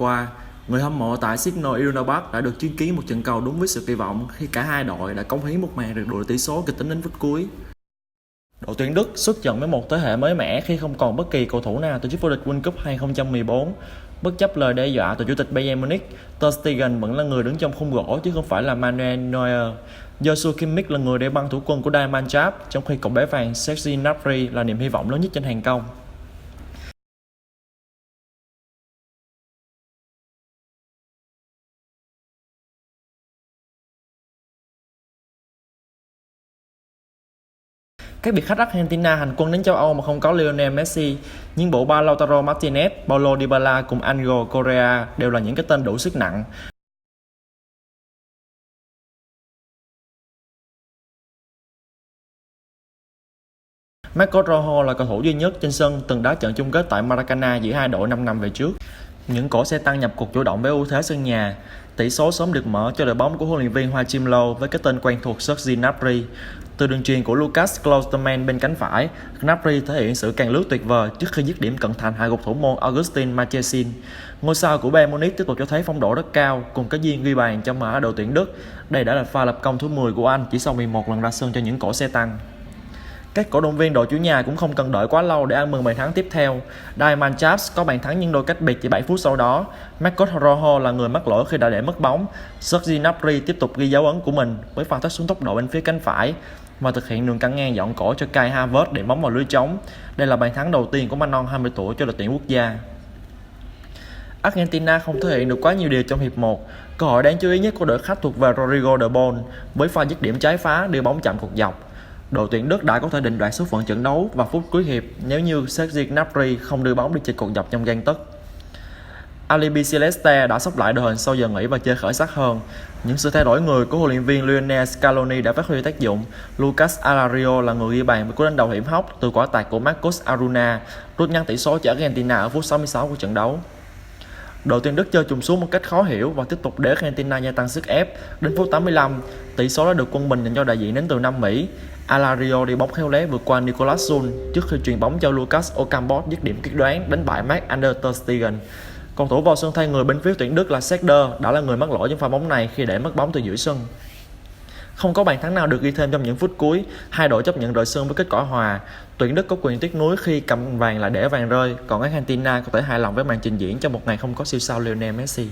Qua, người hâm mộ tại Signal Iduna Park đã được chứng kiến một trận cầu đúng với sự kỳ vọng khi cả hai đội đã cống hiến một màn rượt đuổi tỷ số kịch tính đến phút cuối. Đội tuyển Đức xuất trận với một thế hệ mới mẻ khi không còn bất kỳ cầu thủ nào từ chức vô địch World Cup 2014. Bất chấp lời đe dọa từ chủ tịch Bayern Munich, Ter Stegen vẫn là người đứng trong khung gỗ chứ không phải là Manuel Neuer. Joshua Kimmich là người đeo băng thủ quân của Die Mannschaft, trong khi cậu bé vàng Serge Gnabry là niềm hy vọng lớn nhất trên hàng công. Các biệt khách Argentina hành quân đến châu Âu mà không có Lionel Messi, nhưng bộ ba Lautaro Martinez, Paulo Dybala cùng Angel Correa đều là những cái tên đủ sức nặng. Marcos Rojo là cầu thủ duy nhất trên sân từng đá trận chung kết tại Maracana giữa hai đội 5 năm về trước. Những cỗ xe tăng nhập cuộc chủ động với ưu thế sân nhà. Tỷ số sớm được mở cho đội bóng của huấn luyện viên Joachim Löw với cái tên quen thuộc Serge Gnabry. Từ đường truyền của Lucas Klosterman bên cánh phải, Gnabry thể hiện sự càng lướt tuyệt vời trước khi dứt điểm cận thành hạ gục thủ môn Augustin Marchesin. Ngôi sao của Bayern Munich tiếp tục cho thấy phong độ rất cao cùng cái duyên ghi bàn cho MA đội tuyển Đức. Đây đã là pha lập công thứ 10 của anh chỉ sau 11 lần ra sân cho những cỗ xe tăng. Các cổ động viên đội chủ nhà cũng không cần đợi quá lâu để ăn mừng bàn thắng tiếp theo. Die Mannschaft có bàn thắng nhân đôi cách biệt chỉ 7 phút sau đó. Marcos Rojo là người mắc lỗi khi đã để mất bóng. Serge Gnabry tiếp tục ghi dấu ấn của mình với pha tách xuống tốc độ bên phía cánh phải và thực hiện đường căng ngang dọn cổ cho Kai Havertz để bóng vào lưới trống. Đây là bàn thắng đầu tiên của Manon 20 tuổi cho đội tuyển quốc gia. Argentina không thể hiện được quá nhiều điều trong hiệp 1. Cơ hội đáng chú ý nhất của đội khách thuộc về Rodrigo de Paul với pha dứt điểm trái phá đưa bóng chạm cột dọc. Đội tuyển Đức đã có thể định đoạt số phận trận đấu vào phút cuối hiệp nếu như Serge Gnabry không đưa bóng đi trên cột dọc trong gang tấc. Alibi Celeste đã sốc lại đội hình sau giờ nghỉ và chơi khởi sắc hơn. Những sự thay đổi người của huấn luyện viên Lionel Scaloni đã phát huy tác dụng. Lucas Alario là người ghi bàn với cú đánh đầu hiểm hóc từ quả tạt của Marcos Aruna, rút ngắn tỷ số cho Argentina ở phút 66 của trận đấu. Đội tuyển Đức chơi chùng xuống một cách khó hiểu và tiếp tục để Argentina gia tăng sức ép. Đến phút 85, tỷ số đã được quân bình dành cho đại diện đến từ Nam Mỹ. Alario đi bóng khéo léo vượt qua Nicolas Sul trước khi chuyền bóng cho Lucas Ocampos dứt điểm quyết đoán đánh bại Marc-Andre ter Stegen. Cầu thủ vào sân thay người bên phía tuyển Đức là Sechder đã là người mắc lỗi trong pha bóng này khi để mất bóng từ giữa sân. Không có bàn thắng nào được ghi thêm trong những phút cuối, hai đội chấp nhận rời sân với kết quả hòa. Tuyển Đức có quyền tiếc nuối khi cầm vàng lại để vàng rơi, còn Argentina có thể hài lòng với màn trình diễn trong một ngày không có siêu sao Lionel Messi.